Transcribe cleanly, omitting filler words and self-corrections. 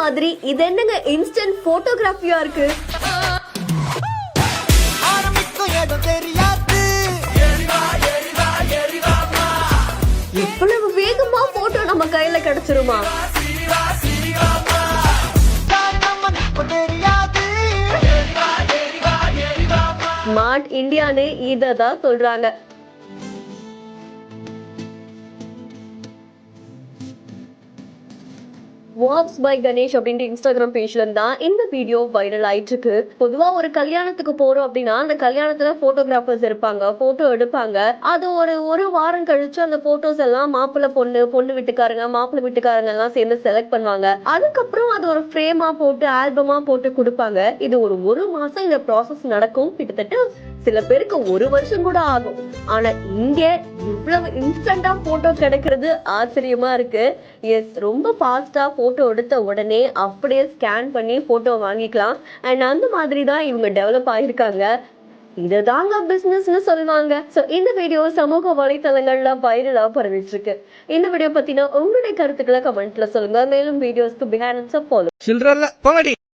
மாதிரி இது என்னங்க இன்ஸ்டன்ட் போட்டோகிராஃபியா இருக்கு. இவ்வளவு வேகமா போட்டோ நம்ம கையில கிடைச்சிருமா? ஸ்மார்ட் இந்தியான்னு இததான் சொல்றாங்க. வாக்ஸ் பை கணேஷ் அப்படின்ற இன்ஸ்டாகிராம் பேஜ்ல இருந்தா இந்த வீடியோ வைரல் ஆயிட்டு இருக்கு. பொதுவா ஒரு கல்யாணத்துக்கு போறோம் அப்படின்னா அந்த கல்யாணத்துல போட்டோகிராஃபர்ஸ் இருப்பாங்க, போட்டோ எடுப்பாங்க. அது ஒரு வாரம் கழிச்சு அந்த போட்டோஸ் எல்லாம் மாப்பிள்ளை பொண்ணு வீட்டுக்காரங்க மாப்பிள்ளை வீட்டுக்காரங்க எல்லாம் சேர்ந்து செலக்ட் பண்ணுவாங்க. அதுக்கப்புறம் அது ஒரு ஃப்ரேமா போட்டு ஆல்பமா போட்டு கொடுப்பாங்க. இது ஒரு மாசம் இந்த ப்ராசஸ் நடக்கும். கிட்டத்தட்ட சில பேருக்கு 1 வருஷம் கூட ஆகும். ஆனா இங்க இவ்வளவு இன்ஸ்டன்டா போட்டோ கிடைக்கிறது ஆச்சரியமா இருக்கு. எஸ், ரொம்ப ஃபாஸ்டா போட்டோ எடுத்த உடனே அப்படியே ஸ்கேன் பண்ணி போட்டோ வாங்கிக்கலாம். அண்ட் அந்த மாதிரி தான் இவங்க டெவலப் ஆயிருக்காங்க. இதுதாங்க பிசினஸ்னு சொல்லுவாங்க. சோ இந்த வீடியோ சமூக வலைத்தளங்கள்ல வைரலா பரவிட்டு இருக்கு. இந்த வீடியோ பத்தின உங்களுடைய கருத்துக்களை கமெண்ட்ல சொல்லுங்க. மேலும் வீடியோஸ்க்கு பிஹைண்ட் ஃபாலோ. சில்றல்ல போங்கடி.